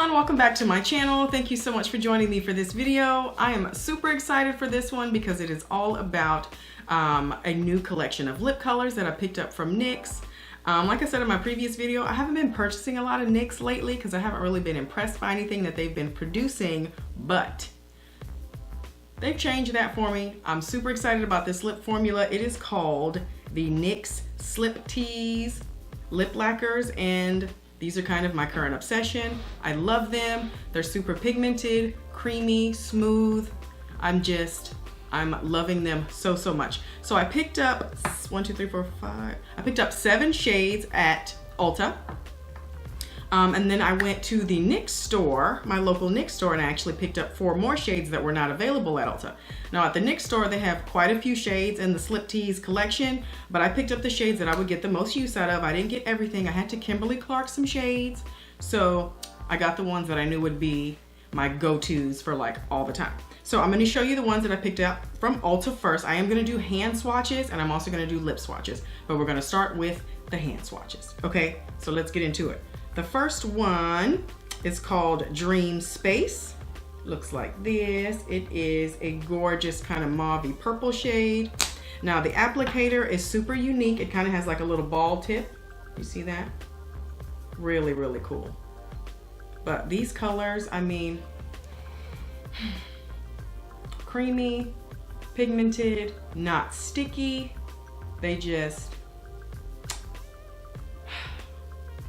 everyone, welcome back to my channel. Thank you so much for joining me for this video. I am super excited for this one because it is all about a new collection of lip colors that I picked up from NYX. Like I said in my previous video, I haven't been purchasing a lot of NYX lately because I haven't really been impressed by anything that they've been producing, but they've changed that for me. I'm super excited about this lip formula. It is called the NYX Slip Tease Lip Lacquers, and these are kind of my current obsession. I love them. They're super pigmented, creamy, smooth. I'm loving them so much. So I picked up 1, 2, 3, 4, 5. I picked up 7 shades at Ulta. And then I went to the NYX store, my local NYX store, and I actually picked up 4 more shades that were not available at Ulta. Now at the NYX store, they have quite a few shades in the Slip Tease collection, but I picked up the shades that I would get the most use out of. I didn't get everything. I had to Kimberly Clark some shades. So I got the ones that I knew would be my go-tos for like all the time. So I'm gonna show you the ones that I picked up from Ulta first. I am gonna do hand swatches and I'm also gonna do lip swatches, but we're gonna start with the hand swatches. Okay, so let's get into it. The first one is called Dream Space. Looks like this. It is a gorgeous kind of mauve-y purple shade. Now the applicator is super unique. It kind of has like a little ball tip. You see that? Really, really cool. But these colors, I mean, creamy, pigmented, not sticky.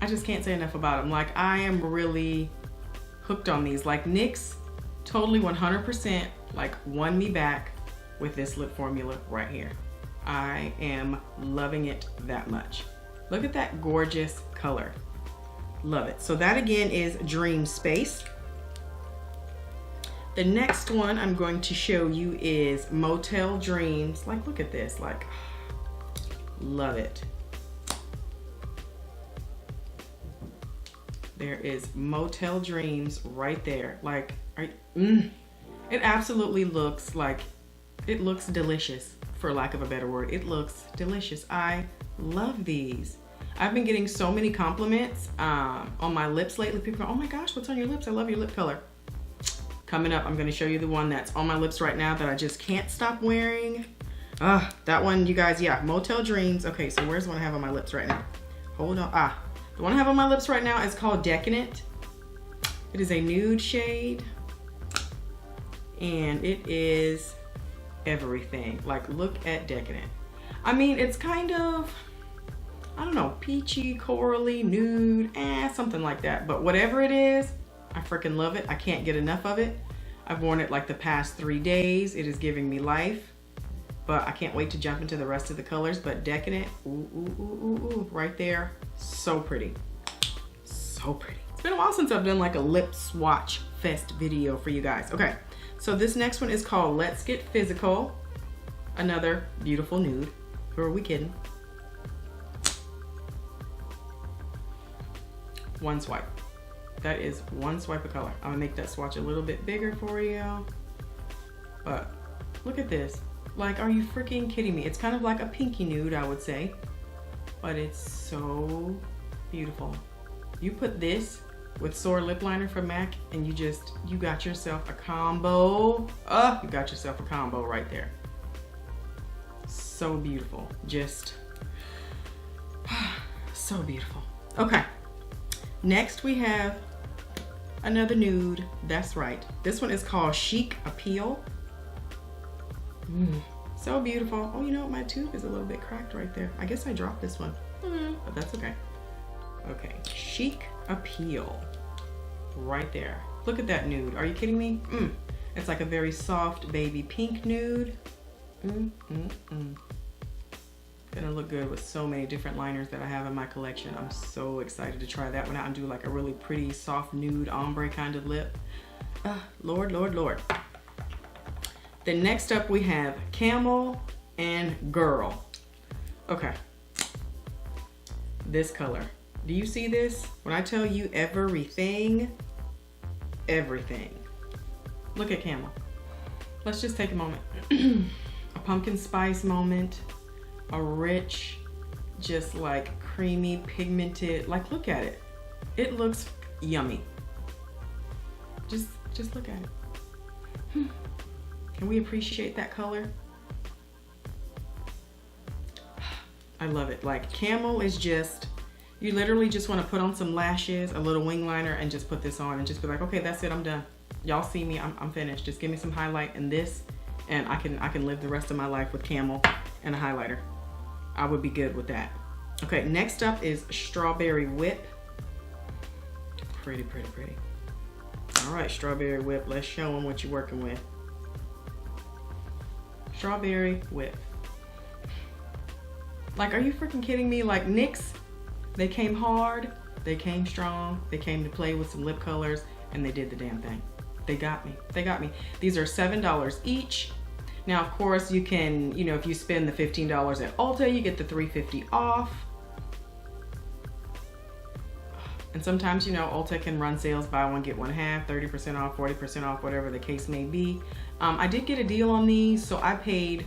I just can't say enough about them. Like, I am really hooked on these. Like, NYX totally 100% like won me back with this lip formula right here. I am loving it that much. Look at that gorgeous color. Love it. So that again is Dream Space. The next one I'm going to show you is Motel Dreams. Like, look at this. Like, love it. There is Motel Dreams right there. Like, it absolutely looks like, it looks delicious, for lack of a better word. It looks delicious. I love these. I've been getting so many compliments on my lips lately. People go, oh my gosh, what's on your lips? I love your lip color. Coming up, I'm gonna show you the one that's on my lips right now that I just can't stop wearing. That one, you guys, yeah, Motel Dreams. Okay, so where's the one I have on my lips right now? Hold on, the one I have on my lips right now is called Decadent. It is a nude shade, and it is everything. Like, look at Decadent. I mean, it's kind of, I don't know, peachy, corally, nude, something like that. But whatever it is, I freaking love it. I can't get enough of it. I've worn it like the past 3 days. It is giving me life. But I can't wait to jump into the rest of the colors. But Decadent, ooh, right there. So pretty. So pretty. It's been a while since I've done like a lip swatch fest video for you guys. Okay, so this next one is called Let's Get Physical. Another beautiful nude. Who are we kidding? One swipe. That is one swipe of color. I'm gonna make that swatch a little bit bigger for you. But look at this. Like, are you freaking kidding me? It's kind of like a pinky nude, I would say, but it's so beautiful. You put this with Soar Lip Liner from MAC and you got yourself a combo. You got yourself a combo right there. So beautiful. Just so beautiful. Okay. Next we have another nude. That's right. This one is called Chic Appeal. So beautiful. Oh, you know what? My tube is a little bit cracked right there. I guess I dropped this one, but that's okay. Okay, Chic Appeal. Right there. Look at that nude. Are you kidding me? It's like a very soft baby pink nude. Gonna look good with so many different liners that I have in my collection. I'm so excited to try that one out and do like a really pretty soft nude ombre kind of lip. Lord, Lord, Lord. Then next up we have Camel and Girl. Okay. This color. Do you see this? When I tell you everything, everything. Look at Camel. Let's just take a moment. A pumpkin spice moment. A rich, just like creamy, pigmented, like look at it. It looks yummy. Just look at it. Can we appreciate that color? I love it. Like Camel is just, you literally just want to put on some lashes, a little wing liner, and just put this on and just be like, okay, that's it, I'm done. Y'all see me, I'm finished. Just give me some highlight and this, and I can live the rest of my life with Camel and a highlighter. I would be good with that. Okay, next up is Strawberry Whip. Pretty, pretty, pretty. All right, Strawberry Whip, let's show them what you're working with. Strawberry Whip. Like, are you freaking kidding me? Like NYX, they came hard, they came strong, they came to play with some lip colors, and they did the damn thing. They got me, they got me. These are $7 each. Now, of course, you can, you know, if you spend the $15 at Ulta, you get the $3.50 off. And sometimes, you know, Ulta can run sales, buy one, get one half, 30% off, 40% off, whatever the case may be. I did get a deal on these, so I paid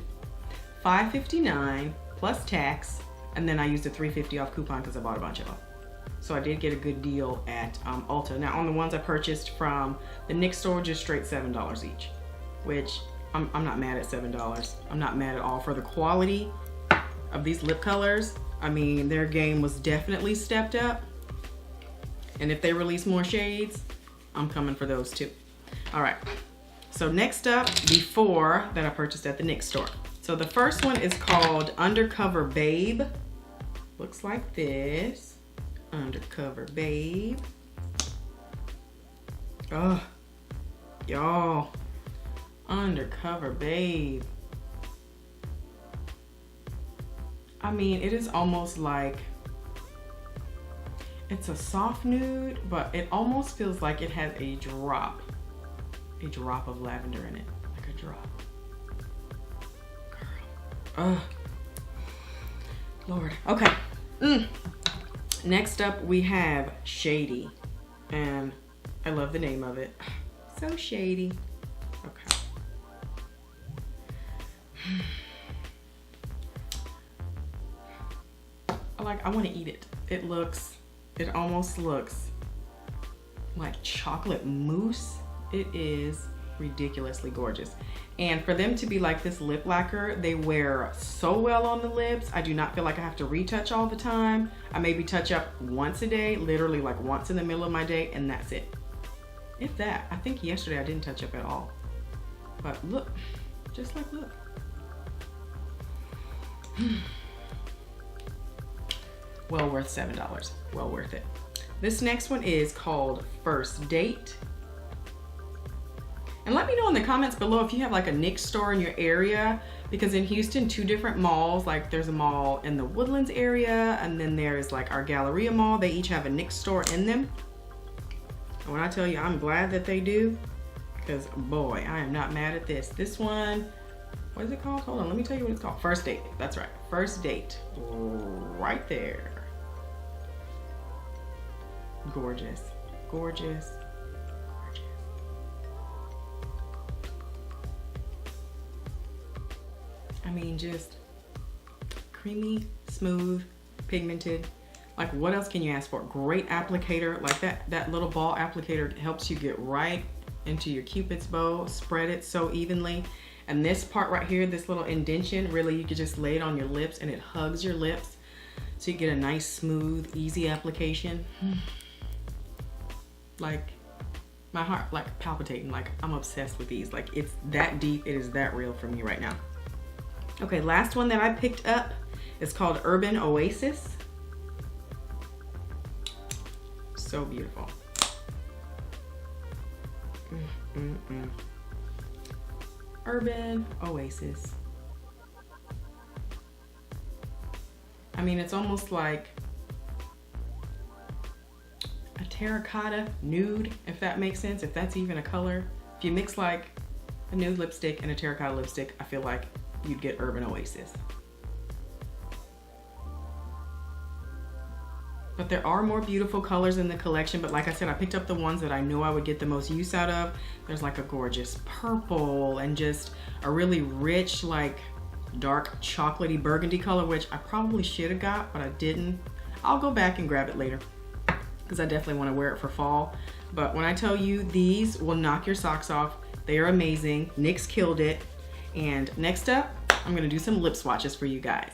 $5.59 plus tax, and then I used a $3.50 off coupon because I bought a bunch of them. So I did get a good deal at Ulta. Now on the ones I purchased from the NYX store, just straight $7 each, which I'm not mad at $7. I'm not mad at all for the quality of these lip colors. I mean, their game was definitely stepped up. And if they release more shades, I'm coming for those too. All right, so next up, the four that I purchased at the NYX store. So the first one is called Undercover Babe. Looks like this. Undercover Babe. Oh, y'all. Undercover Babe. I mean, it is almost like, it's a soft nude, but it almost feels like it has a drop of lavender in it, like a drop. Girl, Lord, okay. Next up, we have Shady, and I love the name of it. So shady. Okay. I want to eat it. It almost looks like chocolate mousse. It is ridiculously gorgeous. And for them to be like this lip lacquer, they wear so well on the lips. I do not feel like I have to retouch all the time. I maybe touch up once a day, literally like once in the middle of my day, and that's it. If that. I think yesterday I didn't touch up at all. But look, just like look. Well worth $7, well worth it. This next one is called First Date. And let me know in the comments below if you have like a NYX store in your area, because in Houston, 2 different malls, like there's a mall in the Woodlands area, and then there's like our Galleria Mall. They each have a NYX store in them. And when I tell you, I'm glad that they do, because boy, I am not mad at this. This one, what is it called? Hold on, let me tell you what it's called. First Date, that's right, First Date, right there. Gorgeous, gorgeous. I mean, just creamy, smooth, pigmented. Like, what else can you ask for? Great applicator. Like that little ball applicator helps you get right into your Cupid's bow, spread it so evenly. And this part right here, this little indentation, really you could just lay it on your lips and it hugs your lips. So you get a nice, smooth, easy application. Like, my heart like palpitating, like I'm obsessed with these. Like, it's that deep, it is that real for me right now. Okay, last one that I picked up is called Urban Oasis. So beautiful. Urban Oasis. I mean, it's almost like a terracotta nude, if that makes sense, if that's even a color. If you mix like a nude lipstick and a terracotta lipstick, I feel like you'd get Urban Oasis. But there are more beautiful colors in the collection, but like I said, I picked up the ones that I know I would get the most use out of. There's like a gorgeous purple and just a really rich, like dark chocolatey burgundy color, which I probably should have got, but I didn't. I'll go back and grab it later. because I definitely want to wear it for fall. But when I tell you, these will knock your socks off. They are amazing. NYX killed it. And next up, I'm gonna do some lip swatches for you guys.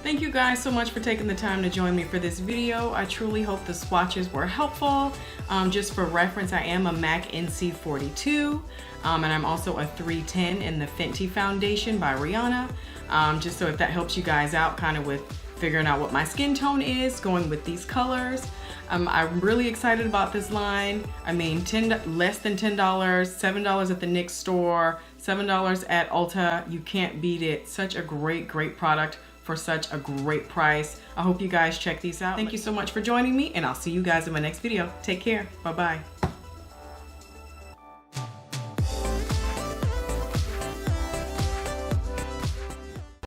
Thank you guys so much for taking the time to join me for this video. I truly hope the swatches were helpful. Just for reference, I am a MAC NC42, and I'm also a 310 in the Fenty foundation by Rihanna. Just so if that helps you guys out kind of with figuring out what my skin tone is, going with these colors. I'm really excited about this line. I mean, less than $10, $7 at the NYX store, $7 at Ulta. You can't beat it. Such a great, great product for such a great price. I hope you guys check these out. Thank you so much for joining me, and I'll see you guys in my next video. Take care. Bye-bye.